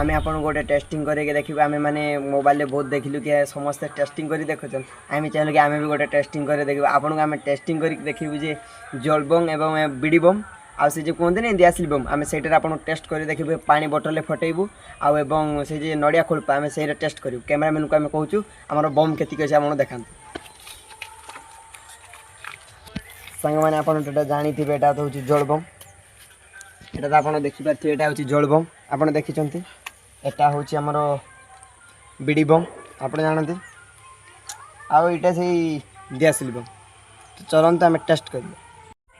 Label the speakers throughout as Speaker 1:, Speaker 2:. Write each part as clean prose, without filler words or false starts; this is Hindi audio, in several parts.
Speaker 1: आम आपन गोटे टेस्टिंग करके देखिए आम मैंने मोबाइल बहुत देखिलु कि समस्त टेस्टिंग कर देखुन आम चाहूँ कि आम भी गोटे टेस्टिंग कर देखिए आपन को आम टेस्टिंग कर देखिए जे जलबम एवं बिड़ी बम आ से जो कहते नहीं दियासिल बम आम से टेस्ट कर देखिए पानी बोतल फटेबू आउ से नड़िया खोलपा आम से टेस्ट करूँ कैमेरामैन को आम कहूँ आमर बम केतिक अच्छे आप देखा सांग मैंने आपड़ा जानी थे यहाँ हूँ जलबम यहाँ तो आप देखिपे यहाँ हूँ जलबम आप देखी यहाँ हूँ आमर बिड़ी बम आप जानते आउ यहाँ से दियासिल बम तो चलते आम टेस्ट करें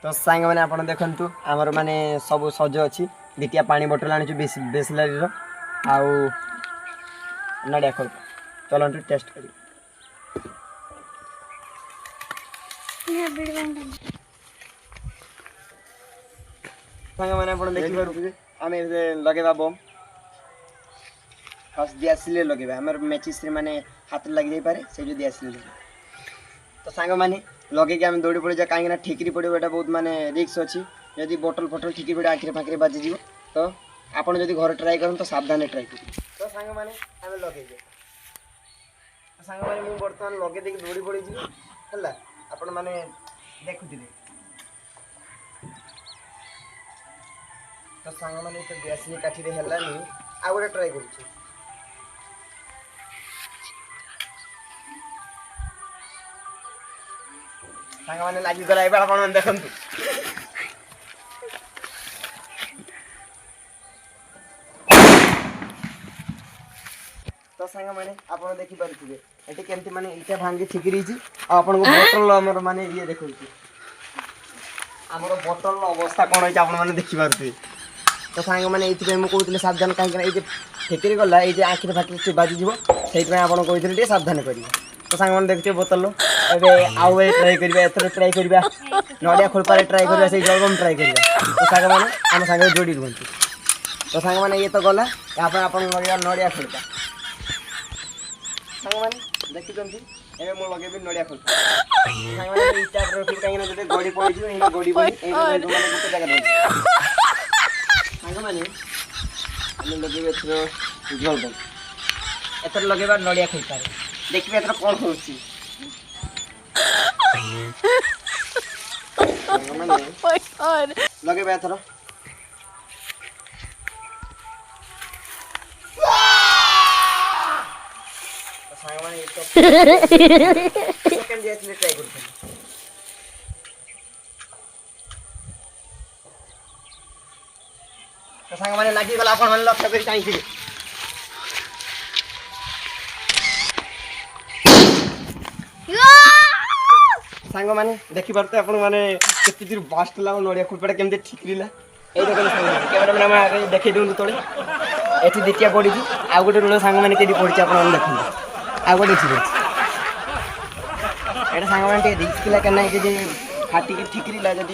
Speaker 1: तो सांग मैंने आप देखु आमर माने सब सज अच्छी द्वितीय पानी बोतल आनी बिसलेरी आउ नड़िया खोल चलते टेस्ट कर सांग मैंने आप देखिए आम लगेगा बम फर्स्ट दियासिल लगे आम मैचिस माने हाथ लग पारे से जो दियासिल तो सांग मैंने लगे आम दौड़ी पड़ जा कहीं ठिकरी पड़ो यहाँ बहुत माने रिक्स अच्छी जदि बोतल फटल ठिकी पड़े आखिरी फाखिरी बाजिज तो आपड़ जब घर ट्राए कर तो सावधान ट्राए कर तो सांग मैंने आम लगे सांग मैंने मुझे बर्तमान लगे देखिए दौड़ी पड़ी है आपण मैंने देखुथे तो सांग मैंने तो दियासिल काठी है आ गोटे ट्राए कर सांग मैंने लगिगला आप देखु तो सांग मैंने आप देखिपे ये केमती माने इटा भांगी ठिक रही आपन को बोतल आमर माने ये देखो आमर बोतल अवस्था कौन होती आप देखिपे तो सांग मैंने ये मुझे कहते सावधान कहीं ठेकरी गला ये आखिरी फाखिरी बाजिज से आप कहते सावधान करेंगे तो सांग मैंने देखते बोतल आउ ट्राए कर ट्राए करवा नड़िया खोलपारे ट्राए करवा से जलबम ट्राए करवा तो सांग मैंने आम सांगे जोड़ी रुहतु तो सांग मैंने ये तो गला आप नड़िया खोलपा सांग मैंने देखी मुझे लगे नड़िया खोलपा सांग मैंने इटा रखी कहीं गड़ी पड़ी गड़ी पड़ी गोटे जगह सांग मैंने लगे जलबम एथर लगे नड़िया खोलपारे देखिए एथर कौन हो लगे एथर सांग मैंने सेकंड दियासिल ट्राए कर तो सांग मैंने लगिगला आप लक्ष्य कर चाहिए सांग मैंने देखिपे आप केते बास्ट ला नड़िया खुलपाटा केमती ठीक रहा ये देखो कैमरामैन देखी दिखाँ तले ये द्वितीय पड़ी आउ गोटे सांग मैंने कहीं पड़ी आप देखते आउ गोटे ठीक अच्छे ये सांग मैंने रिस्क फाटिक ठीक रहा जब